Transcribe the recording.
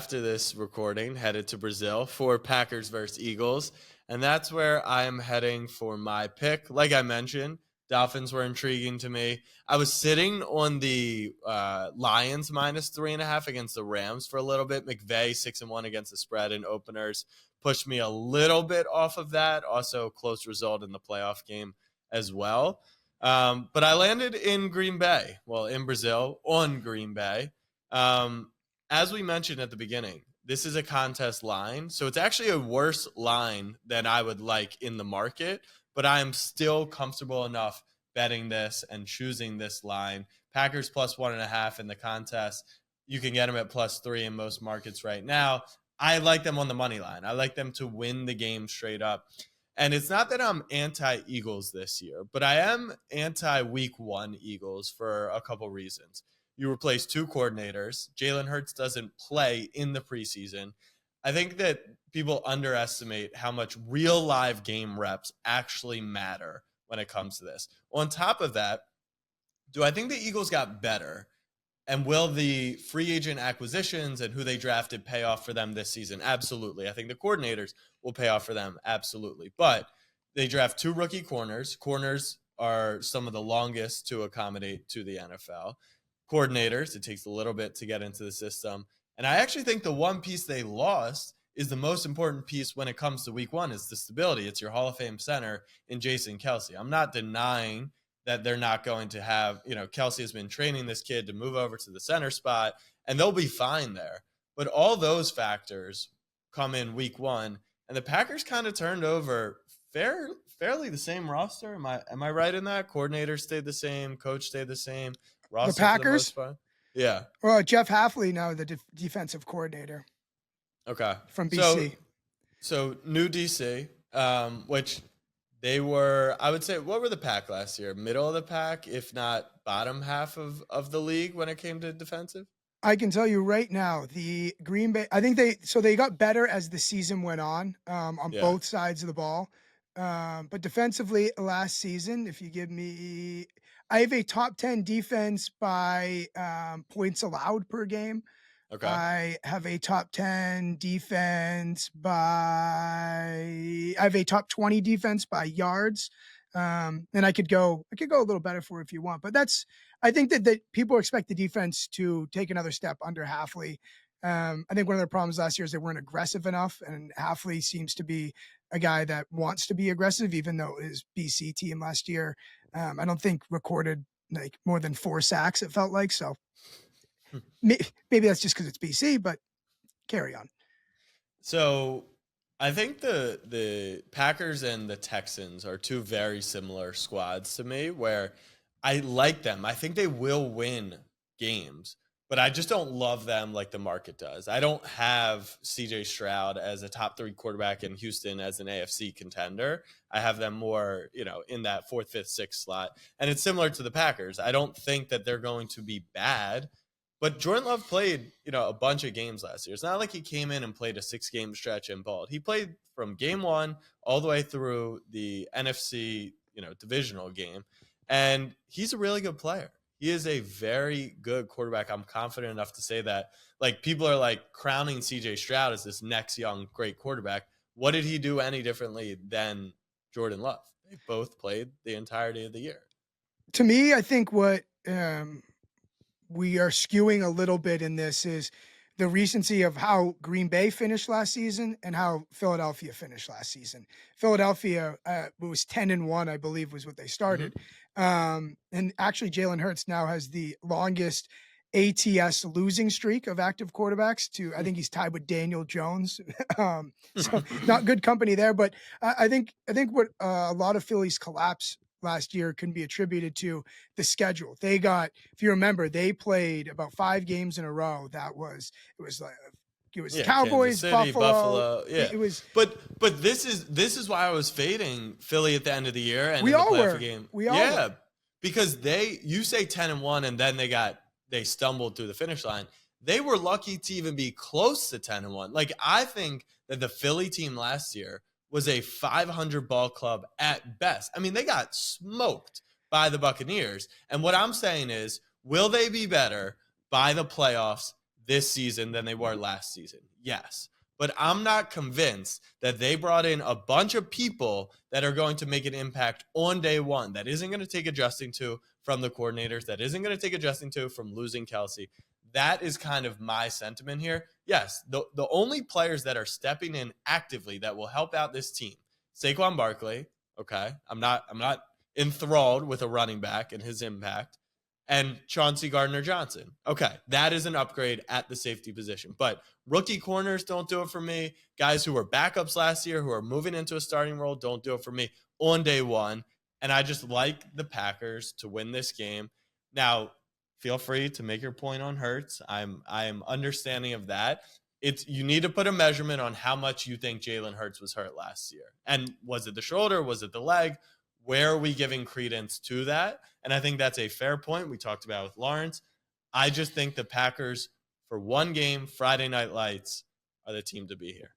after this recording, headed to Brazil for Packers versus Eagles. And that's where I am heading for my pick. Like I mentioned, Dolphins were intriguing to me. I was sitting on the Lions -3.5 against the Rams for a little bit. McVay 6-1 against the spread in openers pushed me a little bit off of that. Also, close result in the playoff game as well. But I landed in Green Bay, in Brazil, on Green Bay. As we mentioned at the beginning, this is a contest line, so it's actually a worse line than I would like in the market, but I am still comfortable enough betting this and choosing this line. Packers +1.5 in the contest. You can get them at +3 in most markets right now. I like them on the money line. I like them to win the game straight up. And it's not that I'm anti-Eagles this year, but I am anti-Week 1 Eagles for a couple reasons. You replace two coordinators. Jalen Hurts doesn't play in the preseason. I think that people underestimate how much real live game reps actually matter when it comes to this. On top of that, do I think the Eagles got better? And will the free agent acquisitions and who they drafted pay off for them this season? Absolutely. I think the coordinators will pay off for them. Absolutely. But they draft two rookie corners. Corners are some of the longest to accommodate to the NFL. Coordinators, it takes a little bit to get into the system. And I actually think the one piece they lost is the most important piece when it comes to Week 1 is the stability. It's your Hall of Fame center in Jason Kelce. I'm not denying that they're not going to have, Kelce has been training this kid to move over to the center spot, and they'll be fine there. But all those factors come in Week 1, and the Packers kind of turned over fairly the same roster. Am I right in that? Coordinator stayed the same, coach stayed the same. Roster the Packers? For the most part? Yeah. Well, Jeff Hafley now the defensive coordinator. Okay. From BC. So new DC, which they were, I would say, what were the pack last year? Middle of the pack, if not bottom half of the league when it came to defensive? I can tell you right now, the Green Bay, I think they got better as the season went on both sides of the ball. But defensively last season, if you give me, I have a top 10 defense by points allowed per game. Okay. I have a top 10 defense I have a top 20 defense by yards. And I could go a little better for if you want, but I think that people expect the defense to take another step under Hafley. I think one of their problems last year is they weren't aggressive enough, and Hafley seems to be a guy that wants to be aggressive, even though his BC team last year, I don't think recorded like more than 4 sacks. It felt like, so maybe that's just because it's BC, but carry on. So I think the Packers and the Texans are two very similar squads to me, where I like them. I think they will win games, but I just don't love them like the market does. I don't have CJ Stroud as a top 3 quarterback in Houston as an AFC contender. I have them more, in that 4th, 5th, 6th slot. And it's similar to the Packers. I don't think that they're going to be bad, but Jordan Love played, a bunch of games last year. It's not like he came in and played a 6-game stretch and balled. He played from game 1 all the way through the NFC, divisional game. And he's a really good player. He is a very good quarterback. I'm confident enough to say that. Like, people are like crowning CJ Stroud as this next young great quarterback. What did he do any differently than Jordan Love? They both played the entirety of the year. To me, I think what we are skewing a little bit in this is the recency of how Green Bay finished last season and how Philadelphia finished last season. Philadelphia was 10-1, I believe, was what they started. Mm-hmm. And actually, Jalen Hurts now has the longest ATS losing streak of active quarterbacks. I think he's tied with Daniel Jones. So not good company there. But I think what a lot of Philly's collapse last year can be attributed to the schedule. They got, if you remember, they played about 5 games in a row. It was Cowboys, City, Buffalo. Yeah, it was. But this is why I was fading Philly at the end of the year and we in the all playoff were. game. We all were. Because you say 10-1 and then they stumbled through the finish line. They were lucky to even be close to 10-1. Like, I think that the Philly team last year was a 500 ball club at best. I mean, they got smoked by the Buccaneers. And what I'm saying is, will they be better by the playoffs this season than they were last season. Yes. But I'm not convinced that they brought in a bunch of people that are going to make an impact on day one. That isn't going to take adjusting to from the coordinators. That isn't going to take adjusting to from losing Kelsey. That is kind of my sentiment here. Yes, the only players that are stepping in actively that will help out this team, Saquon Barkley. Okay, I'm not enthralled with a running back and his impact, and Chauncey Gardner-Johnson. Okay, that is an upgrade at the safety position. But rookie corners don't do it for me. Guys who were backups last year who are moving into a starting role don't do it for me on day one. And I just like the Packers to win this game. Now, feel free to make your point on Hurts. I am understanding of that. You need to put a measurement on how much you think Jalen Hurts was hurt last year. And was it the shoulder? Was it the leg? Where are we giving credence to that? And I think that's a fair point. We talked about with Lawrence. I just think the Packers, for one game, Friday Night Lights, are the team to be here.